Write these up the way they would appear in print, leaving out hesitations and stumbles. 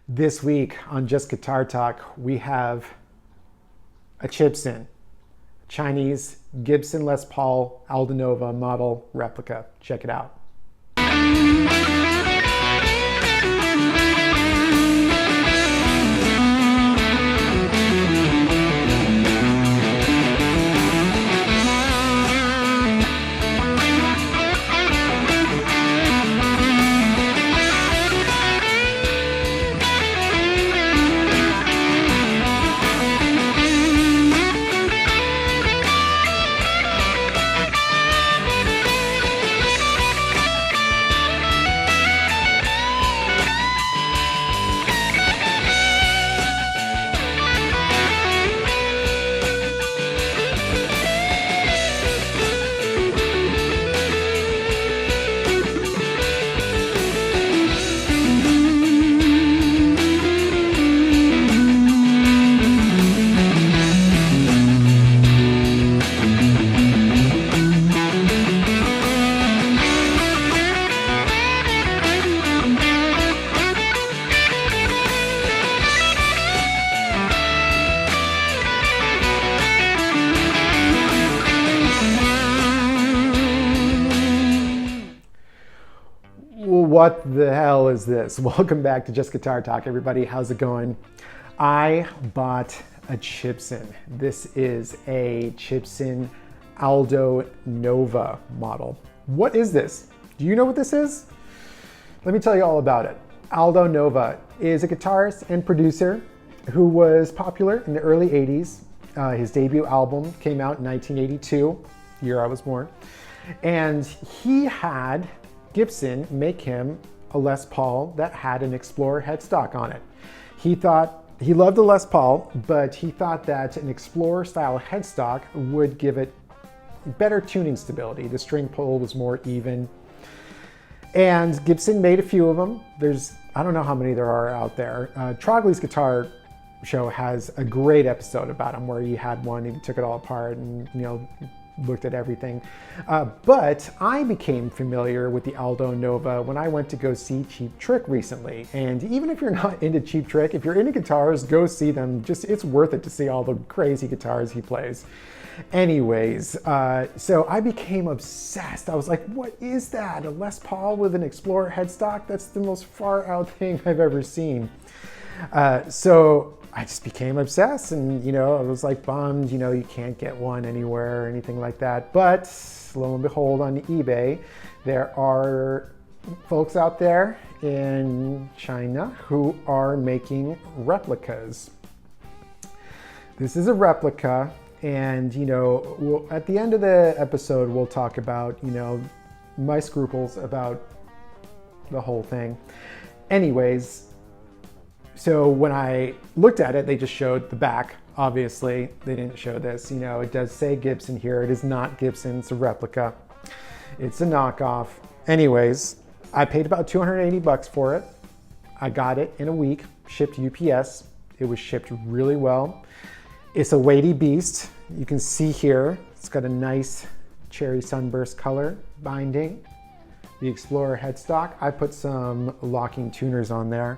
This week on Just Guitar Talk, we have a Chibson, Chinese Gibson Les Paul Aldo Nova model replica. Check it out. What the hell is this? Welcome back to Just Guitar Talk, everybody. How's it going? I bought a Chibson. This is a Chibson Aldo Nova model. What is this? Do you know what this is? Let me tell you all about it. Aldo Nova is a guitarist and producer who was popular in the early 80s. His debut album came out in 1982, the year I was born. And he had Gibson make him a Les Paul that had an Explorer headstock on it. He loved the Les Paul, but he thought that an Explorer style headstock would give it better tuning stability. The string pull was more even. And Gibson made a few of them. I don't know how many there are out there. Trogley's Guitar Show has a great episode about him where he had one, he took it all apart and looked at everything. But I became familiar with the Aldo Nova when I went to go see Cheap Trick recently. And even if you're not into Cheap Trick, if you're into guitars, go see them. It's worth it to see all the crazy guitars he plays. Anyways, so I became obsessed. I was like, what is that? A Les Paul with an Explorer headstock? That's the most far out thing I've ever seen. So I just became obsessed, and I was like bummed, you can't get one anywhere or anything like that. But lo and behold, on eBay, there are folks out there in China who are making replicas. This is a replica, and at the end of the episode, we'll talk about my scruples about the whole thing. Anyways. So when I looked at it, they just showed the back. Obviously, they didn't show this. It does say Gibson here. It is not Gibson. It's a replica. It's a knockoff. Anyways, I paid about 280 bucks for it. I got it in a week, shipped UPS. It was shipped really well. It's a weighty beast. You can see here, it's got a nice cherry sunburst color binding. The Explorer headstock. I put some locking tuners on there.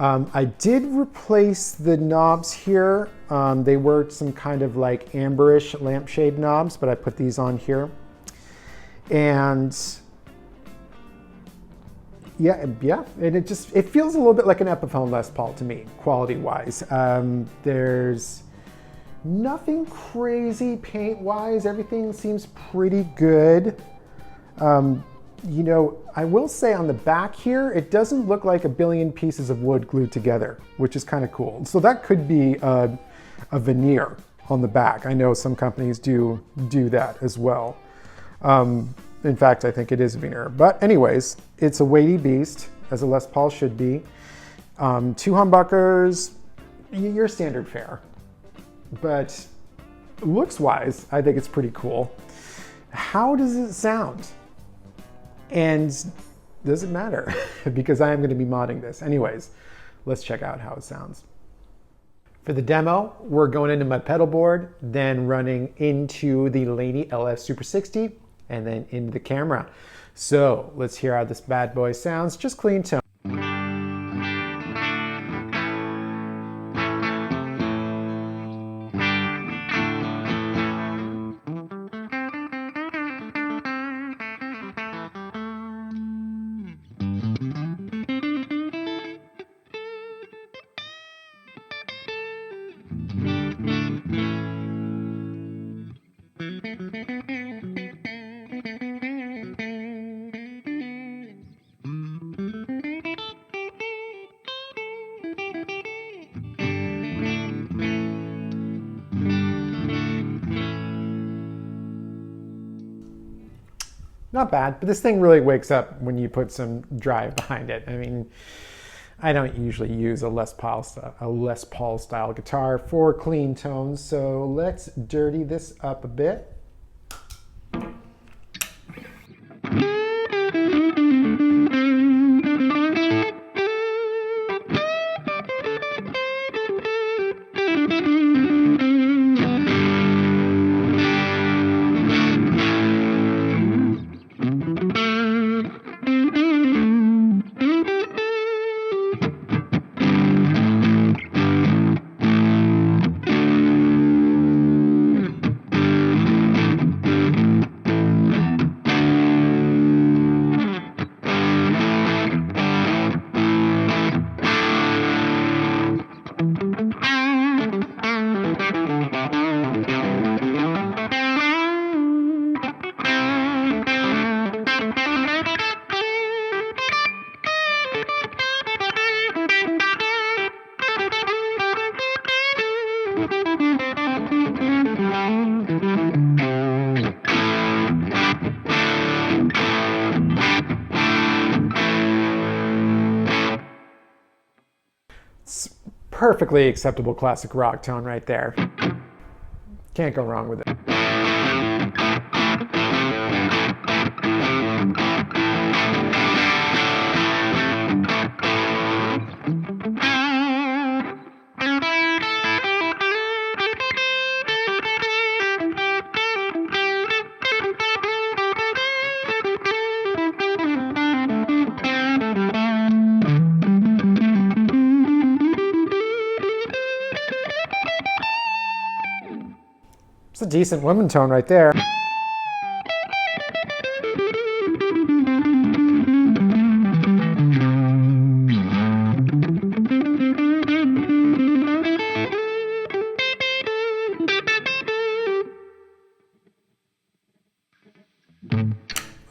I did replace the knobs here. They were some kind of like amberish lampshade knobs, but I put these on here. And yeah, and it feels a little bit like an Epiphone Les Paul to me, quality-wise. There's nothing crazy paint-wise. Everything seems pretty good. I will say on the back here, it doesn't look like a billion pieces of wood glued together, which is kind of cool. So that could be a veneer on the back. I know some companies do that as well. In fact, I think it is a veneer. But anyways, it's a weighty beast, as a Les Paul should be. 2 humbuckers, your standard fare. But looks-wise, I think it's pretty cool. How does it sound? And does it matter? Because I am going to be modding this. Anyways, let's check out how it sounds. For the demo, we're going into my pedal board, then running into the Laney LF Super 60, and then into the camera. So let's hear how this bad boy sounds, just clean tone. not bad, but this thing really wakes up when you put some drive behind it. I mean, I don't usually use a Les Paul style guitar for clean tones, so let's dirty this up a bit. It's perfectly acceptable classic rock tone right there. Can't go wrong with it. It's a decent woman tone right there.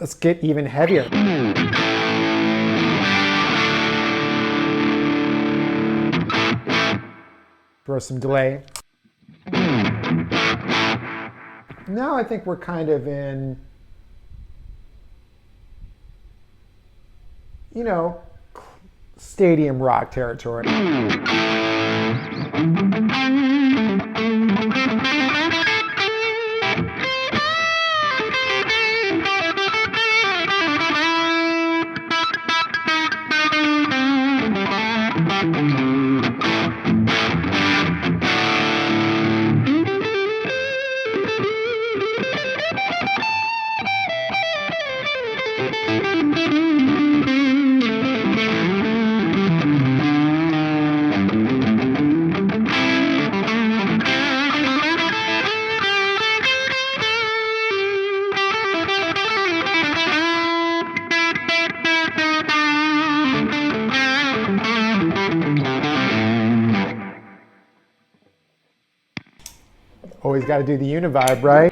Let's get even heavier. Throw some delay. Now I think we're kind of in, you know, stadium rock territory. Always got to do the univibe, right?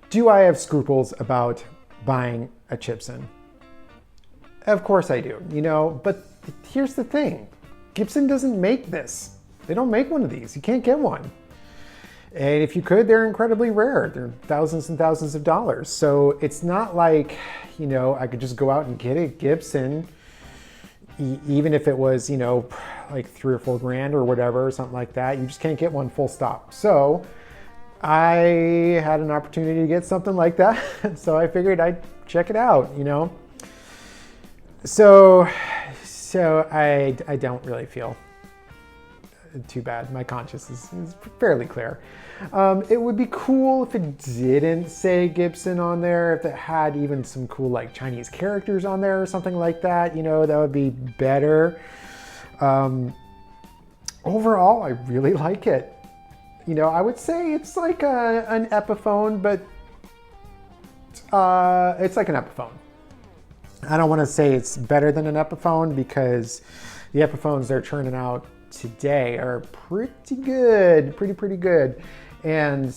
Do I have scruples about buying a Chibson? Of course I do, you know, but here's the thing. Gibson doesn't make this. They don't make one of these. You can't get one. And if you could, they're incredibly rare. They're thousands and thousands of dollars. So it's not like, you know, I could just go out and get a Gibson, even if it was, you know, like $3 or $4 grand or whatever, or something like that. You just can't get one, full stop. So I had an opportunity to get something like that, so I figured I'd check it out, you know. So I don't really feel too bad. My conscience is fairly clear. It would be cool if it didn't say Gibson on there, if it had even some cool like Chinese characters on there or something like that, you know, that would be better. Overall, I really like it. You know, I would say it's like an Epiphone, but It's like an Epiphone. I don't want to say it's better than an Epiphone because the Epiphones they're churning out today are pretty good, pretty good. And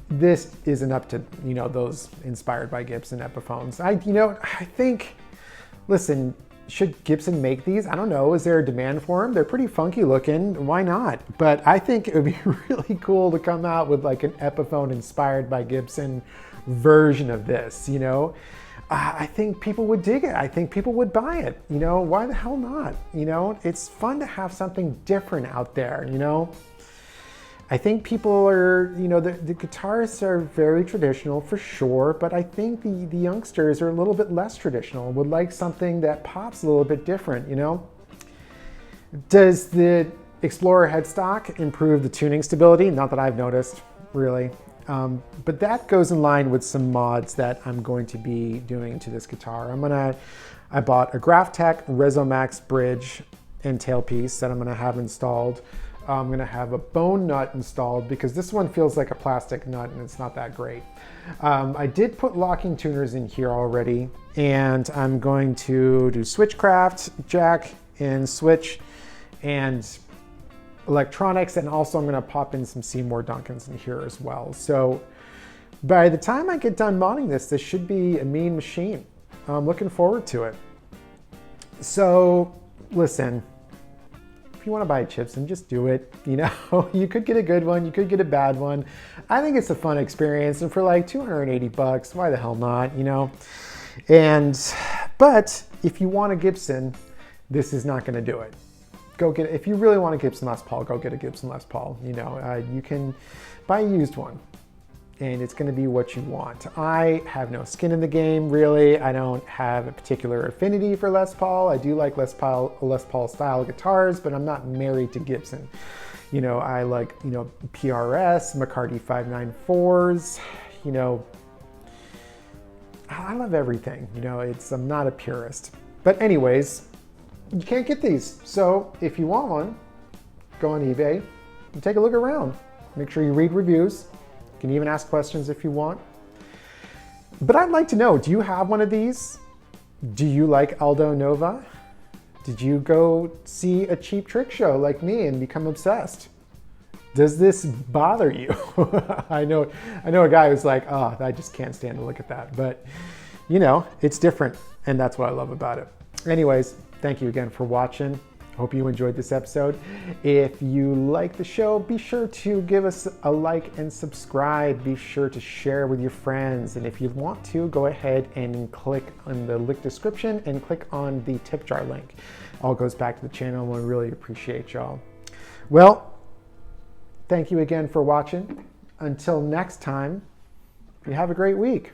this isn't up to, you know, those inspired by Gibson Epiphones. I think, listen, should Gibson make these? I don't know. Is there a demand for them? They're pretty funky looking. Why not? But I think it would be really cool to come out with like an Epiphone inspired by Gibson version of this, you know? I think people would dig it. I think people would buy it. You know, why the hell not? You know, it's fun to have something different out there, you know? I think people are, you know, the guitarists are very traditional for sure, but I think the youngsters are a little bit less traditional, would like something that pops a little bit different, you know? Does the Explorer headstock improve the tuning stability? Not that I've noticed, really. But that goes in line with some mods that I'm going to be doing to this guitar. I bought a Graphtec Resomax bridge and tailpiece that I'm gonna have installed. I'm gonna have a bone nut installed because this one feels like a plastic nut and it's not that great. I did put locking tuners in here already, and I'm going to do switchcraft, jack, and switch, and electronics, and also I'm gonna pop in some Seymour Duncans in here as well. So by the time I get done modding this should be a mean machine. I'm looking forward to it. So listen, if you want to buy a Chibson, just do it. You know, you could get a good one, you could get a bad one. I think it's a fun experience, and for like 280 bucks, why the hell not, you know? But if you want a Gibson, this is not gonna do it. Go get it. If you really want a Gibson Les Paul, go get a Gibson Les Paul. You know, you can buy a used one, and it's going to be what you want. I have no skin in the game, really. I don't have a particular affinity for Les Paul. I do like Les Paul style guitars, but I'm not married to Gibson. You know, I like, you know, PRS, McCarty 594s. You know, I love everything. You know, I'm not a purist. But anyways, you can't get these. So if you want one, go on eBay and take a look around. Make sure you read reviews. You can even ask questions if you want. But I'd like to know, do you have one of these? Do you like Aldo Nova? Did you go see a Cheap Trick show like me and become obsessed? Does this bother you? I know a guy who's like, oh, I just can't stand to look at that. But you know, it's different, and that's what I love about it. Anyways, thank you again for watching. Hope you enjoyed this episode. If you like the show, be sure to give us a like and subscribe. Be sure to share with your friends. And if you want to, go ahead and click on the link description and click on the tip jar link. All goes back to the channel, and we really appreciate y'all. Well, thank you again for watching. Until next time, you have a great week.